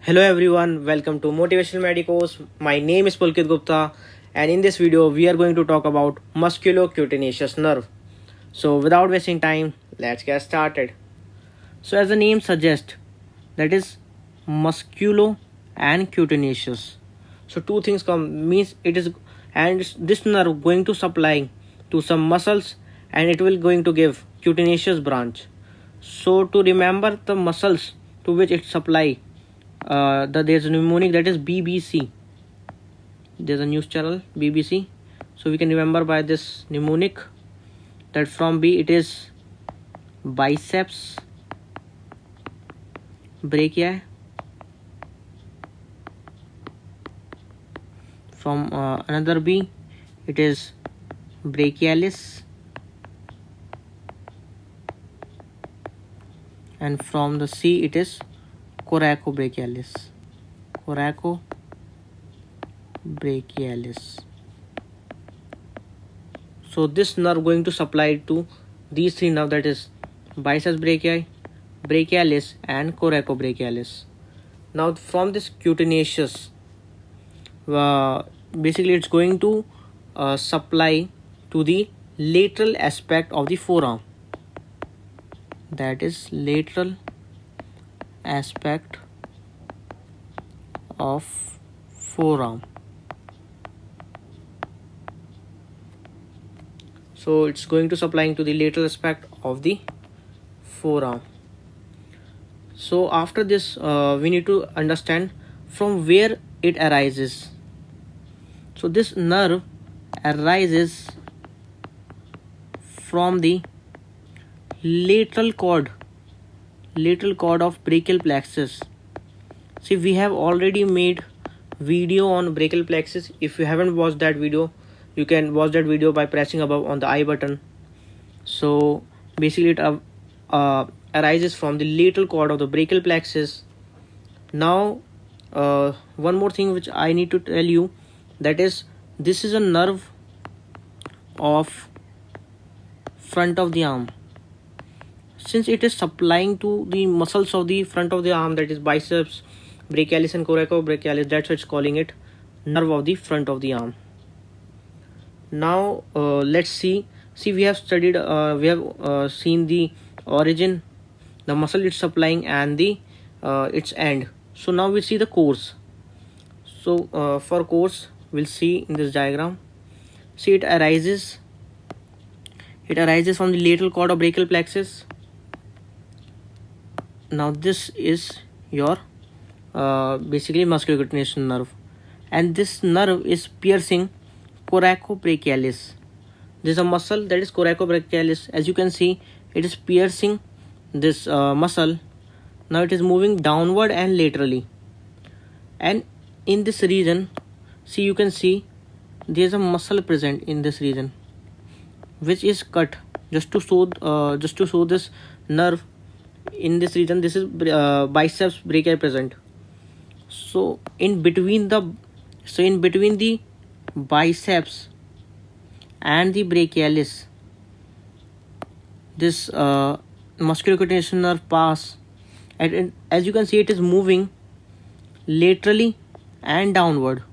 Hello everyone, welcome to Motivational Medicos. My name is Pulkit Gupta, and in this video we are going to talk about musculocutaneous nerve. So without wasting time, let's get started. So as the name suggests, that is musculo and cutaneous. So two things come means it is, and this nerve going to supply to some muscles, and it will going to give cutaneous branch. So to remember the muscles to which it supply, there's a mnemonic that is BBC. There's a news channel BBC, so we can remember by this mnemonic that from B it is biceps brachii, from another B it is brachialis, and from the C it is coracobrachialis. So this nerve going to supply to these three nerves, that is biceps brachii, brachialis and coracobrachialis. Now from this cutaneous, basically it's going to supply to the lateral aspect of the forearm, that is lateral aspect of forearm. So it's going to supplying to the lateral aspect of the forearm. So after this, we need to understand from where it arises. So this nerve arises from the lateral cord of brachial plexus. See, we have already made video on brachial plexus. If you haven't watched that video, you can watch that video by pressing above on the I button. So basically it arises from the lateral cord of the brachial plexus. Now one more thing which I need to tell you, that is this is a nerve of front of the arm. Since it is supplying to the muscles of the front of the arm, that is biceps brachialis and coracobrachialis, that's why it's calling it nerve of the front of the arm. Now let's see we have studied, we have seen the origin, the muscle it's supplying, and the its end. So now we see the course. So for course, we'll see in this diagram. See, it arises from the lateral cord of brachial plexus. Now this is your basically musculocutaneous nerve, and this nerve is piercing coracobrachialis. There is a muscle that is coracobrachialis. As you can see, it is piercing this muscle. Now it is moving downward and laterally, and in this region, see, you can see there is a muscle present in this region which is cut just to show this nerve in this region. This is biceps brachii present. So in between the biceps and the brachialis, this musculocutaneous nerve pass, and as you can see, it is moving laterally and downward.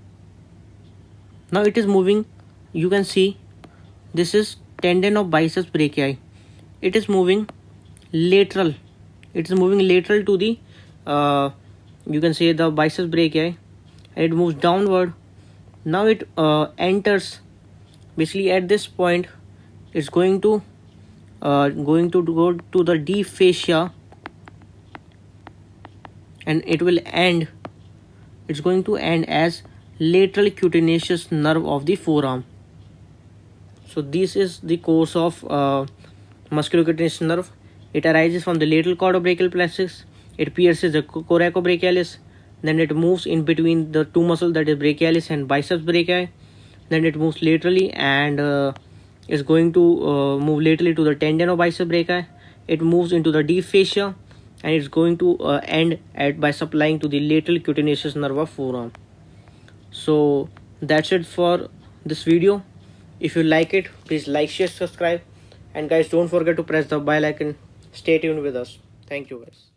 Now it is moving, you can see this is tendon of biceps brachii. It is moving lateral. It is moving lateral to the you can say the biceps brachii, and it moves downward. Now it enters, basically at this point it's going to go to the deep fascia, and it will end, it's going to end as lateral cutaneous nerve of the forearm. So this is the course of musculocutaneous nerve. It arises from the lateral cord of brachial plexus. It pierces the coracobrachialis. Then it moves in between the two muscles, that is brachialis and biceps brachii. Then it moves laterally and is going to move laterally to the tendon of biceps brachii. It moves into the deep fascia, and it's going to end by supplying to the lateral cutaneous nerve of forearm. So that's it for this video. If you like it, please like, share, subscribe, and guys, don't forget to press the bell icon. Stay tuned with us. Thank you guys.